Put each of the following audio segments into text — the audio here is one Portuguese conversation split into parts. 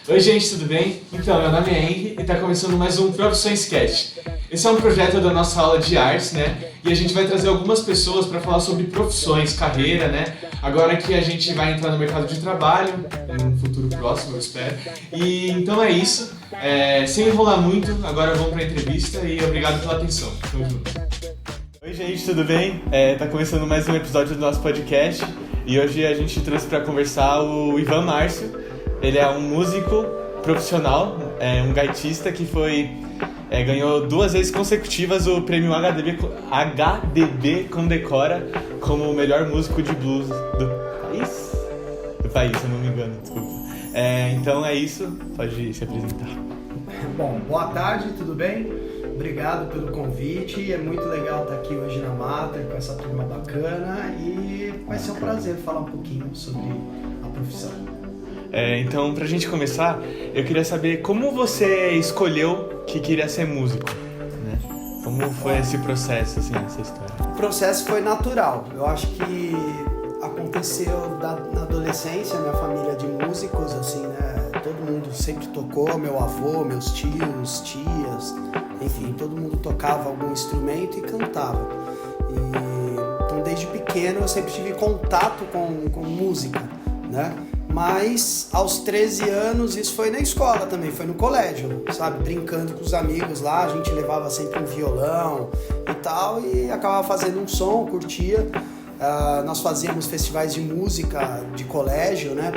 Oi gente, tudo bem? Então, meu nome é Henry e está começando mais um Profissões Cast. Esse é um projeto da nossa aula de artes, né? E a gente vai trazer algumas pessoas para falar sobre profissões, carreira, né? Agora que a gente vai entrar no mercado de trabalho, em um futuro próximo, eu espero. E então é isso. Sem enrolar muito, agora vamos para a entrevista e obrigado pela atenção. Tamo junto. Oi gente, tudo bem? Tá começando mais um episódio do nosso podcast e hoje a gente trouxe para conversar o Ivan Márcio. Ele é um músico profissional, um gaitista que ganhou 2 vezes consecutivas o prêmio HDB Condecora como o melhor músico de blues do país, se eu não me engano, desculpa. Então é isso, pode se apresentar. Bom, boa tarde, tudo bem? Obrigado pelo convite, é muito legal estar aqui hoje na Mater com essa turma bacana e vai ser um prazer falar um pouquinho sobre a profissão. Então, pra gente começar, eu queria saber como você escolheu que queria ser músico, né? Como foi esse processo, assim, essa história? O processo foi natural. Eu acho que aconteceu na adolescência, minha família de músicos, assim, né? Todo mundo sempre tocou, meu avô, meus tios, tias, enfim, todo mundo tocava algum instrumento e cantava. Então, desde pequeno, eu sempre tive contato com música, né? Mas aos 13 anos, isso foi na escola também, foi no colégio, sabe? Brincando com os amigos lá, a gente levava sempre um violão e tal, e acabava fazendo um som, curtia. Nós fazíamos festivais de música de colégio, né?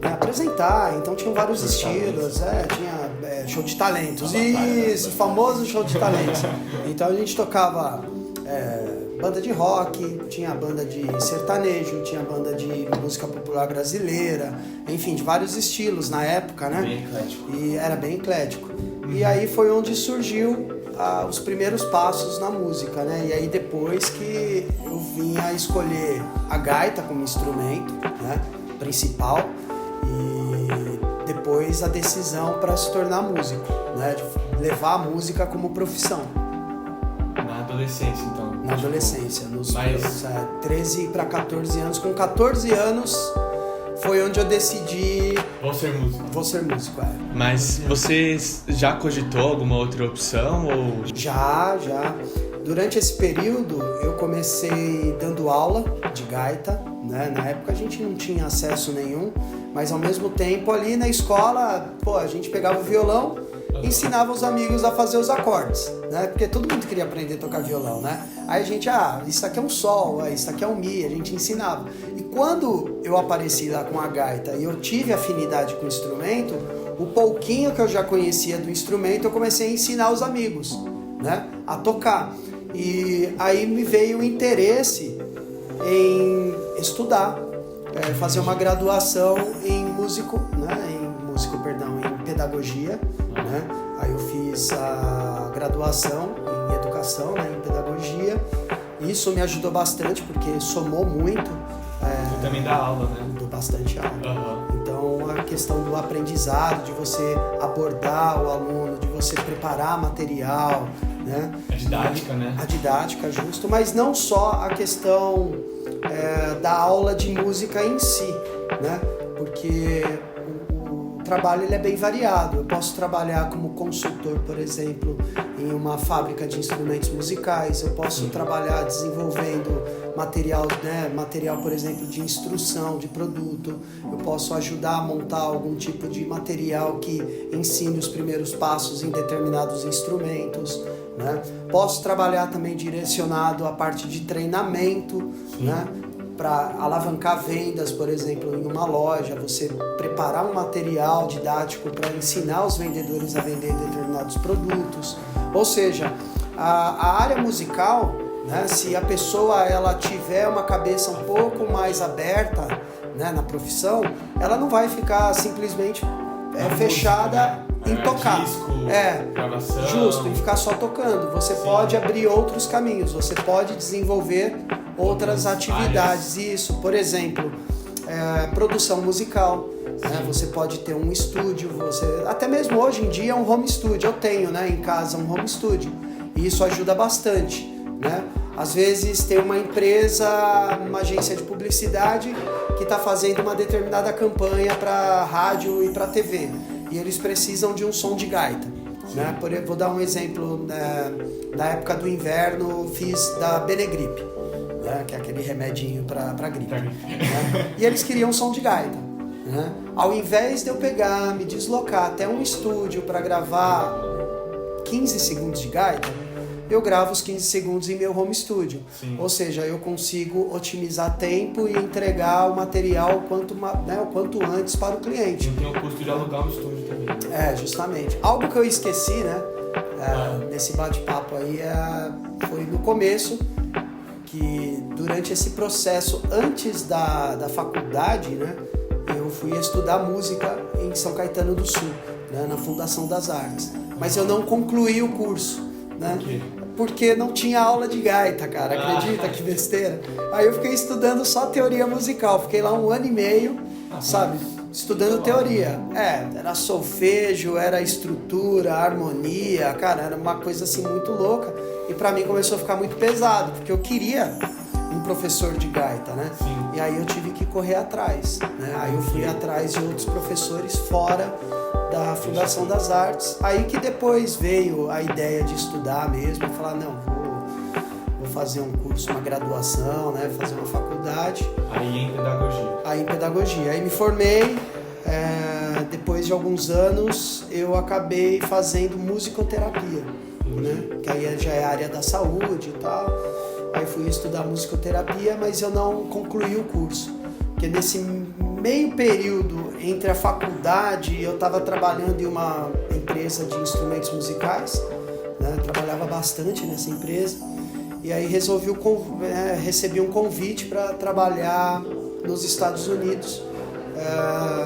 Pra apresentar, então tinham vários estilos, tinha show de talentos, isso, o famoso show de talentos. Então a gente tocava banda de rock, tinha banda de sertanejo, tinha banda de música popular brasileira, enfim, de vários estilos na época, né? Bem eclético. E era bem eclético. E aí foi onde surgiu os primeiros passos na música, né? E aí depois que eu vim a escolher a gaita como instrumento, né, principal, e depois a decisão para se tornar músico, né? De levar a música como profissão. Na adolescência, então? Na adolescência, nos meus 13 para 14 anos. Com 14 anos foi onde eu decidi... Vou ser músico, Mas você já cogitou alguma outra opção? Ou... Já. Durante esse período eu comecei dando aula de gaita, né? Na época a gente não tinha acesso nenhum, mas ao mesmo tempo ali na escola, a gente pegava o violão, ensinava os amigos a fazer os acordes, né? Porque todo mundo queria aprender a tocar violão, né? Aí a gente, isso aqui é um sol, isso aqui é um mi, a gente ensinava. E quando eu apareci lá com a gaita e eu tive afinidade com o instrumento, o pouquinho que eu já conhecia do instrumento, eu comecei a ensinar os amigos, né? A tocar. E aí me veio o interesse em estudar, fazer uma graduação em pedagogia, né? Aí eu fiz a graduação em educação, né? Em pedagogia. Isso me ajudou bastante porque somou muito. Você também dá aula, né? Dou bastante aula. Uhum. Então a questão do aprendizado, de você abordar o aluno, de você preparar material, né? A didática, né? A didática, justo. Mas não só a questão da aula de música em si, né? Porque o trabalho ele é bem variado. Eu posso trabalhar como consultor, por exemplo, em uma fábrica de instrumentos musicais. Eu posso trabalhar desenvolvendo material, por exemplo, de instrução, de produto. Eu posso ajudar a montar algum tipo de material que ensine os primeiros passos em determinados instrumentos, né? Posso trabalhar também direcionado à parte de treinamento, né? Para alavancar vendas, por exemplo, em uma loja, você preparar um material didático para ensinar os vendedores a vender determinados produtos. Ou seja, a área musical, né, se a pessoa ela tiver uma cabeça um pouco mais aberta, né, na profissão, ela não vai ficar simplesmente fechada em tocar. Disco, gravação. Justo, em ficar só tocando. Você pode abrir outros caminhos, você pode desenvolver outras atividades. Isso, por exemplo, produção musical. Né? Você pode ter um estúdio, até mesmo hoje em dia um home studio. Eu tenho, né, em casa um home studio. E isso ajuda bastante, né? Às vezes tem uma empresa, uma agência de publicidade que está fazendo uma determinada campanha para rádio e para TV e eles precisam de um som de gaita, né? Vou dar um exemplo, da época do inverno fiz da Benegripe, né? Que é aquele remedinho para gripe, né? E eles queriam um som de gaita, né? Ao invés de eu pegar, me deslocar até um estúdio para gravar 15 segundos de gaita, eu gravo os 15 segundos em meu home studio. Sim. Ou seja, eu consigo otimizar tempo e entregar o material o quanto antes para o cliente. Não tem o custo de alugar um estúdio também. Justamente. Algo que eu esqueci, né, nesse bate-papo aí, foi no começo, que durante esse processo, antes da faculdade, né, eu fui estudar música em São Caetano do Sul, né, na Fundação das Artes. Mas eu não concluí o curso, né? Porque não tinha aula de gaita, cara, acredita que besteira? Aí eu fiquei estudando só teoria musical, fiquei lá 1 ano e meio, sabe, estudando teoria. Era solfejo, era estrutura, harmonia, cara, era uma coisa assim muito louca. E pra mim começou a ficar muito pesado, porque eu queria um professor de gaita, né? Sim. E aí eu tive que correr atrás, né? Aí eu fui atrás de outros professores fora da Fundação das Artes, aí que depois veio a ideia de estudar mesmo, falar, não, vou fazer um curso, uma graduação, né, fazer uma faculdade. Aí em pedagogia. Aí me formei, depois de alguns anos eu acabei fazendo musicoterapia, né, que aí já é a área da saúde e tal. Aí fui estudar musicoterapia, mas eu não concluí o curso, porque nesse meio período entre a faculdade, eu estava trabalhando em uma empresa de instrumentos musicais, né? Trabalhava bastante nessa empresa, e aí recebi um convite para trabalhar nos Estados Unidos,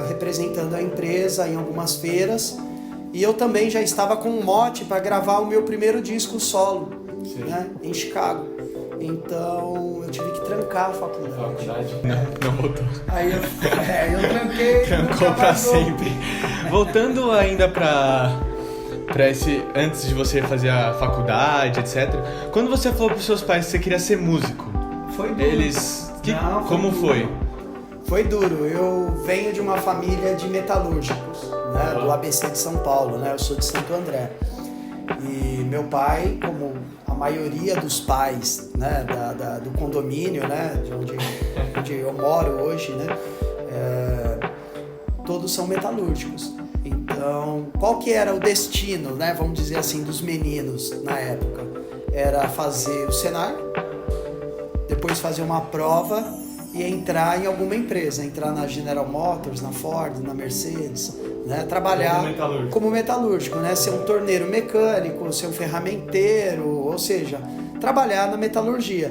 representando a empresa em algumas feiras, e eu também já estava com um mote para gravar o meu primeiro disco solo, né? Em Chicago. Então eu tive que trancar a faculdade. Não voltou. Aí eu tranquei. Trancou pra sempre. Voltando ainda pra esse, antes de você fazer a faculdade, etc. Quando você falou pros seus pais que você queria ser músico, foi duro. Como foi? Foi duro. Eu venho de uma família de metalúrgicos, né, do ABC de São Paulo, né? Eu sou de Santo André. E meu pai, como a maioria dos pais, né, do condomínio, né, de onde eu moro hoje, né, todos são metalúrgicos. Então, qual que era o destino, né, vamos dizer assim, dos meninos na época? Era fazer o Senai, depois fazer uma prova e entrar em alguma empresa, entrar na General Motors, na Ford, na Mercedes, né? Trabalhar como metalúrgico, né? Ser um torneiro mecânico, ser um ferramenteiro, ou seja, trabalhar na metalurgia.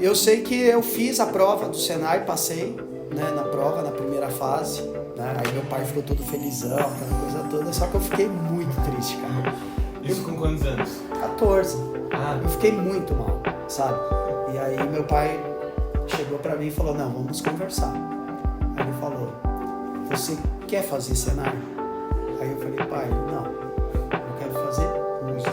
Eu sei que eu fiz a prova do Senai, passei, né, na prova, na primeira fase, né? Aí meu pai ficou todo felizão, aquela coisa toda, só que eu fiquei muito triste, cara. Isso com quantos anos? 14. Eu fiquei muito mal, sabe? E aí meu pai chegou pra mim e falou, não, vamos conversar. Aí ele falou, você quer fazer Senai? Aí eu falei, pai, não, eu quero fazer música,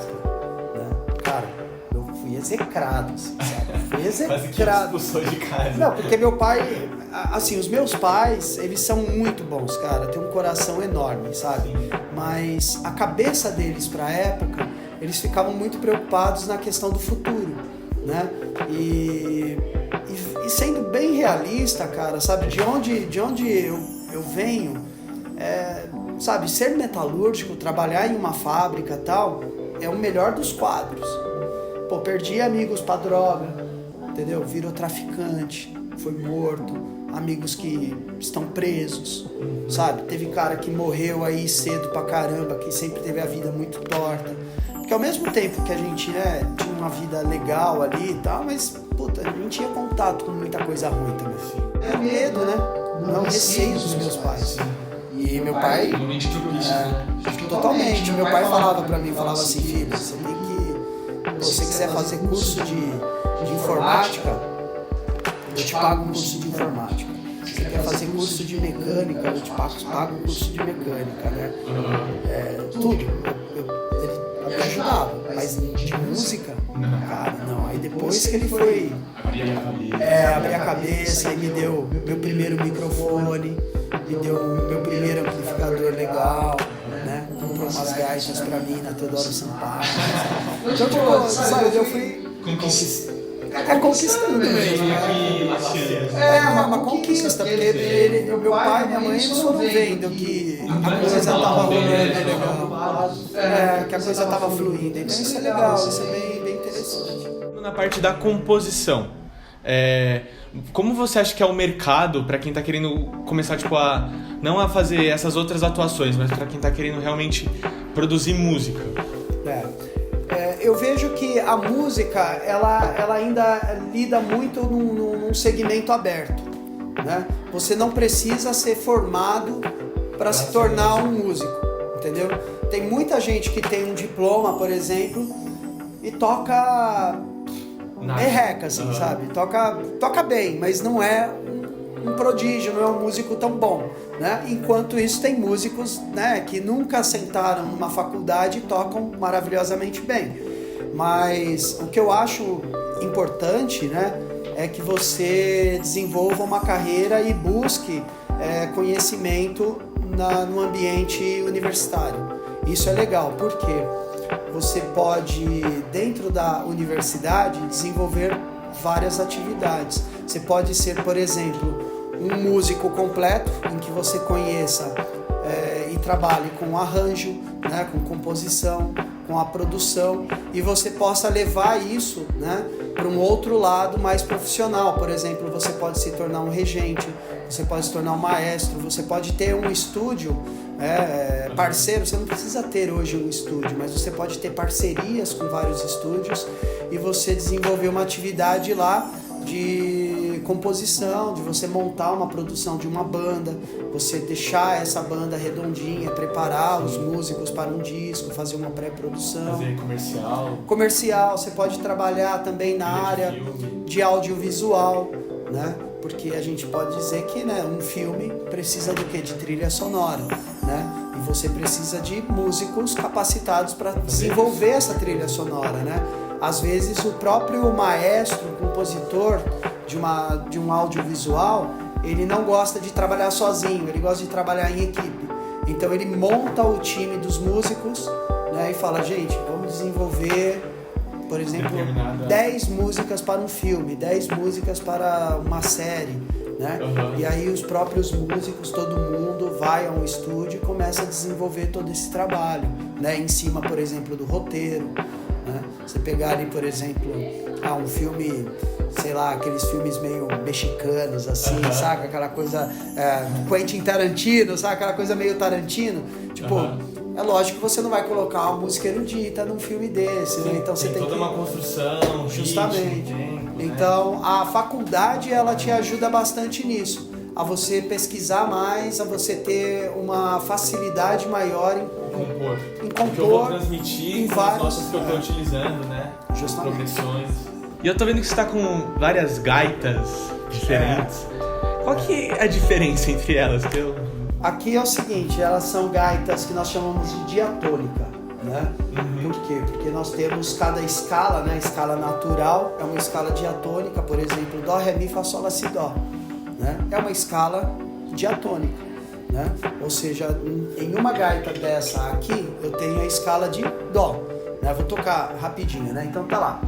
né? Cara, eu fui execrado, assim, sabe? Fui execrado. Quase que expulsou de casa. Não, porque meu pai, assim, os meus pais, eles são muito bons, cara, tem um coração enorme, sabe? Mas a cabeça deles pra época, eles ficavam muito preocupados na questão do futuro, né? E sendo bem realista, cara, sabe, de onde eu venho, sabe, ser metalúrgico, trabalhar em uma fábrica e tal, é o melhor dos quadros. Pô, perdi amigos pra droga, entendeu? Virou traficante, foi morto, amigos que estão presos, sabe? Teve cara que morreu aí cedo pra caramba, que sempre teve a vida muito torta. Porque ao mesmo tempo que a gente tinha uma vida legal ali e tal, mas, puta, a gente tinha contato com muita coisa ruim também. É medo, né? Não, receio dos meus pais. E meu pai... Totalmente. Meu pai falava pra mim, falava assim, filho, você tem que... Se você quiser fazer curso de informática, eu te pago um curso de informática. Se você quer fazer curso de mecânica, eu te pago um curso de mecânica, né? Tudo. me ajudava, mas de música, cara, não. Aí depois que ele foi abrir a cabeça, aí me deu meu primeiro microfone, me deu meu primeiro amplificador legal, né? Comprou umas gaitas pra mim na Teodoro Sampaio. Então, tipo, sabe, eu fui conquistando mesmo. Uma conquista, porque meu pai e minha mãe eles foram vendo que a coisa tava rolando legal, que a coisa tava fluindo. Então isso é legal, isso é bem interessante. Na parte da composição, como você acha que é o mercado para quem tá querendo começar, tipo, não a fazer essas outras atuações, mas para quem tá querendo realmente produzir música? Eu vejo que a música, ela ainda lida muito num segmento aberto, né? Você não precisa ser formado para se tornar um músico, entendeu? Tem muita gente que tem um diploma, por exemplo, e toca merreca, assim, sabe? Toca bem, mas não é um prodígio, não é um músico tão bom, né? Enquanto isso tem músicos, né, que nunca sentaram numa faculdade e tocam maravilhosamente bem. Mas o que eu acho importante, né, é que você desenvolva uma carreira e busque conhecimento no ambiente universitário. Isso é legal, porque você pode, dentro da universidade, desenvolver várias atividades. Você pode ser, por exemplo, um músico completo, em que você conheça e trabalhe com arranjo, né, com composição, com a produção, e você possa levar isso, né, para um outro lado mais profissional. Por exemplo, você pode se tornar um regente, você pode se tornar um maestro, você pode ter um estúdio parceiro. Você não precisa ter hoje um estúdio, mas você pode ter parcerias com vários estúdios e você desenvolver uma atividade lá de composição, de você montar uma produção de uma banda, você deixar essa banda redondinha, preparar os músicos para um disco, fazer uma pré-produção. Fazer Comercial, você pode trabalhar também na área de audiovisual, né? Porque a gente pode dizer que, né, um filme precisa do quê? De trilha sonora, né? E você precisa de músicos capacitados para desenvolver essa trilha sonora, né? Às vezes o próprio maestro, compositor de um audiovisual, ele não gosta de trabalhar sozinho, ele gosta de trabalhar em equipe. Então ele monta o time dos músicos, né, e fala, gente, vamos desenvolver, por exemplo, 10 músicas para um filme, 10 músicas para uma série, né? E aí os próprios músicos, todo mundo vai a um estúdio e começa a desenvolver todo esse trabalho, né, em cima, por exemplo, do roteiro, né? Você pegar ali, por exemplo, um filme, sei lá, aqueles filmes meio mexicanos, assim, saca? Aquela coisa, Quentin Tarantino, saca? Aquela coisa meio Tarantino, tipo... É lógico que você não vai colocar uma música erudita num filme desse, né? Então você tem toda uma construção, justamente. Ritmo, então a faculdade ela te ajuda bastante nisso, a você pesquisar mais, a você ter uma facilidade maior em compor. Que eu vou transmitir em com vários, as notas que eu estou utilizando, né? Justamente. Progressões. E eu tô vendo que você tá com várias gaitas diferentes. Qual que é a diferença entre elas? Aqui é o seguinte, elas são gaitas que nós chamamos de diatônica, né? Por quê? Porque nós temos cada escala, né? A escala natural é uma escala diatônica, por exemplo, Dó, Ré, Mi, Fá, Sol, Lá, Si, Dó, né? É uma escala diatônica, né? Ou seja, em uma gaita dessa aqui, eu tenho a escala de Dó, né? Vou tocar rapidinho, né? Então tá lá.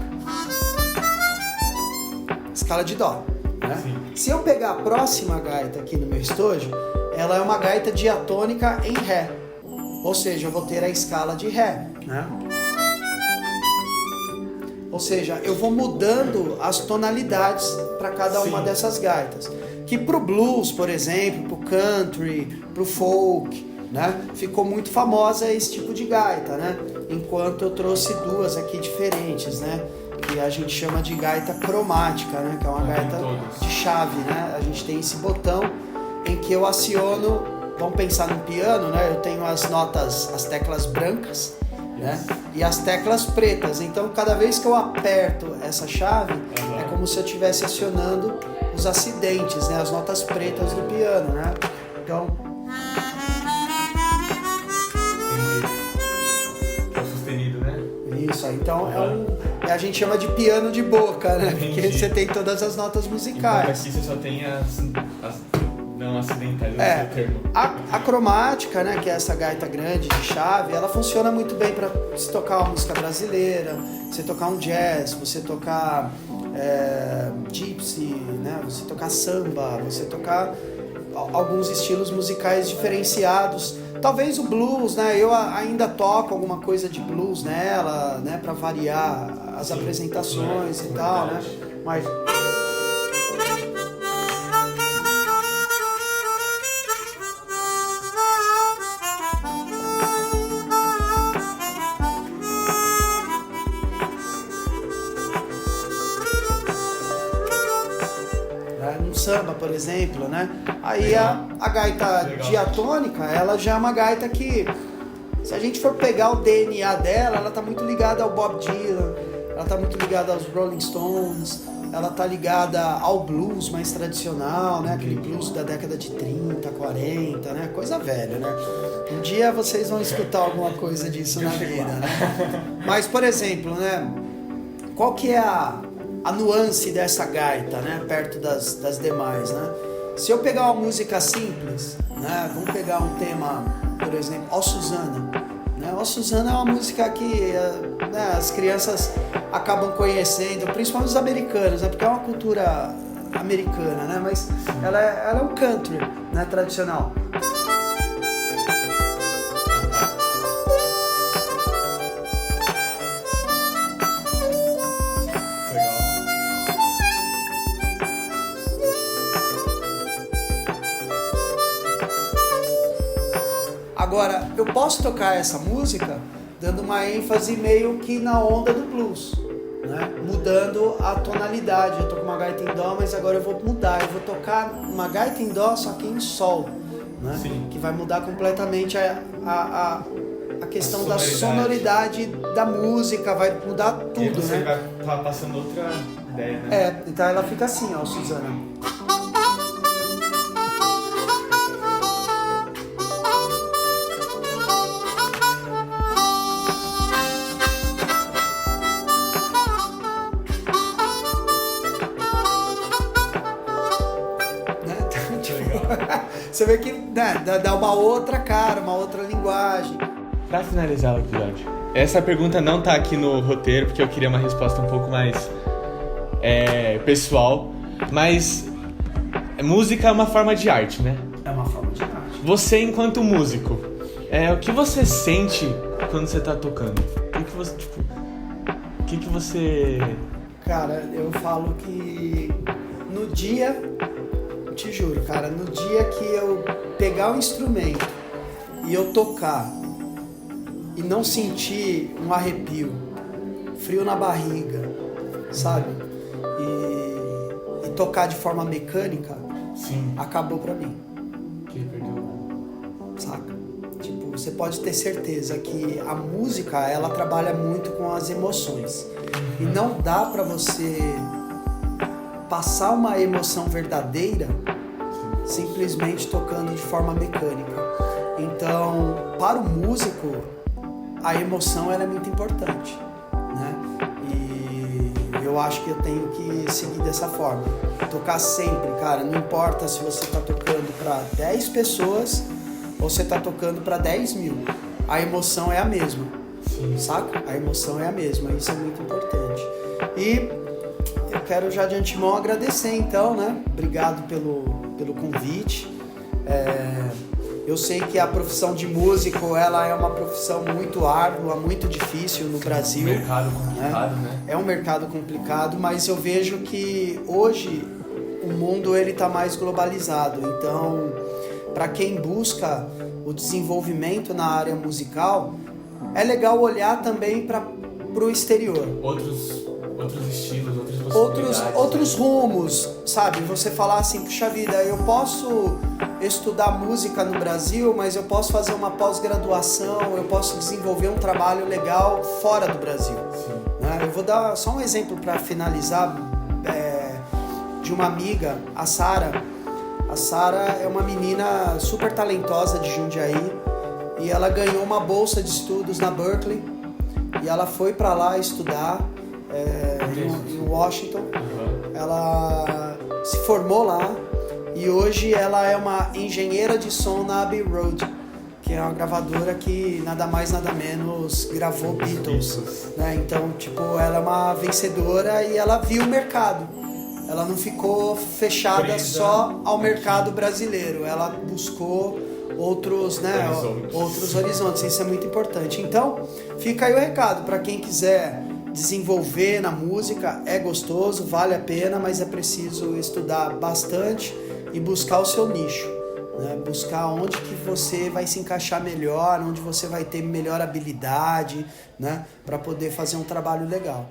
Escala de Dó, né? Se eu pegar a próxima gaita aqui no meu estojo, ela é uma gaita diatônica em Ré, ou seja, eu vou ter a escala de Ré, né? Ou seja, eu vou mudando as tonalidades para cada uma dessas gaitas. Que pro blues, por exemplo, pro country, pro folk, né, ficou muito famosa esse tipo de gaita, né? Enquanto eu trouxe duas aqui diferentes, né? Que a gente chama de gaita cromática, né? Que é uma gaita de chave, né? A gente tem esse botão em que eu aciono, vamos pensar no piano, né? Eu tenho as notas, as teclas brancas, né? E as teclas pretas. Então, cada vez que eu aperto essa chave, é como se eu estivesse acionando os acidentes, né? As notas pretas do piano, né? Então... É o sustenido, né? Isso, então a gente chama de piano de boca, né? Porque você tem todas as notas musicais. Aqui você só tem as não acidentais, é o termo. A cromática, né, que é essa gaita grande de chave, ela funciona muito bem para se tocar uma música brasileira, você tocar um jazz, você tocar gypsy, né, você tocar samba, você tocar alguns estilos musicais diferenciados. Talvez o blues, né? Eu ainda toco alguma coisa de blues nela, né, para variar as apresentações e tal, né? Mas no samba, por exemplo, né? Aí a gaita diatônica, ela já é uma gaita que, se a gente for pegar o DNA dela, ela tá muito ligada ao Bob Dylan, ela tá muito ligada aos Rolling Stones, ela tá ligada ao blues mais tradicional, né? Aquele blues da década de 30, 40, né? Coisa velha, né? Um dia vocês vão escutar alguma coisa disso na vida, né? Mas, por exemplo, né? Qual que é a nuance dessa gaita, né? Perto das demais, né? Se eu pegar uma música simples, né? Vamos pegar um tema, por exemplo, Ó Susana, né? Ó Susana é uma música que, né, as crianças acabam conhecendo, principalmente os americanos, né? Porque é uma cultura americana, né? Mas ela é um country, né? Tradicional. Agora, eu posso tocar essa música dando uma ênfase meio que na onda do blues, né? Mudando a tonalidade. Eu tô com uma gaita em dó, mas agora eu vou mudar. Eu vou tocar uma gaita em dó, só que em sol, né? Que vai mudar completamente a questão da sonoridade da música, vai mudar tudo, e você, né? Vai passando outra ideia, né? Então ela fica assim, ó, Susana. Você vê que, né, dá uma outra cara, uma outra linguagem. Pra finalizar o episódio, essa pergunta não tá aqui no roteiro, porque eu queria uma resposta um pouco mais pessoal, mas música é uma forma de arte, né? É uma forma de arte. Você, enquanto músico, o que você sente quando você tá tocando? O que você... Cara, eu falo que no dia... Te juro, cara, no dia que eu pegar o instrumento e eu tocar e não sentir um arrepio, frio na barriga, sabe? E tocar de forma mecânica, sim, acabou pra mim. Que perdeu. Saca? Tipo, você pode ter certeza que a música, ela trabalha muito com as emoções. E não dá pra você passar uma emoção verdadeira simplesmente tocando de forma mecânica. Então, para o músico, a emoção ela é muito importante, né? E eu acho que eu tenho que seguir dessa forma. Tocar sempre, cara, não importa se você está tocando para 10 pessoas ou você está tocando para 10 mil. A emoção é a mesma, saca? A emoção é a mesma, isso é muito importante. E eu quero já de antemão agradecer, então, né? Obrigado pelo convite. Eu sei que a profissão de músico, ela é uma profissão muito árdua, muito difícil no Brasil. É um mercado complicado, né? É um mercado complicado, mas eu vejo que hoje o mundo ele está mais globalizado. Então, para quem busca o desenvolvimento na área musical, é legal olhar também para o exterior. Outros estilos, outras possibilidades. Outros rumos, sabe? Você falar assim, puxa vida, eu posso estudar música no Brasil, mas eu posso fazer uma pós-graduação, eu posso desenvolver um trabalho legal fora do Brasil. Né? Eu vou dar só um exemplo para finalizar, de uma amiga, a Sara. A Sara é uma menina super talentosa de Jundiaí e ela ganhou uma bolsa de estudos na Berklee e ela foi para lá estudar em Washington. Ela se formou lá e hoje ela é uma engenheira de som na Abbey Road, que é uma gravadora que nada mais nada menos gravou Beatles, né? Então, tipo, ela é uma vencedora e ela viu o mercado. Ela não ficou fechada só ao mercado brasileiro. Ela buscou outros horizontes. Isso é muito importante. Então, fica aí o recado para quem quiser desenvolver na música. É gostoso, vale a pena, mas é preciso estudar bastante e buscar o seu nicho, né? Buscar onde que você vai se encaixar melhor, onde você vai ter melhor habilidade, né? Para poder fazer um trabalho legal.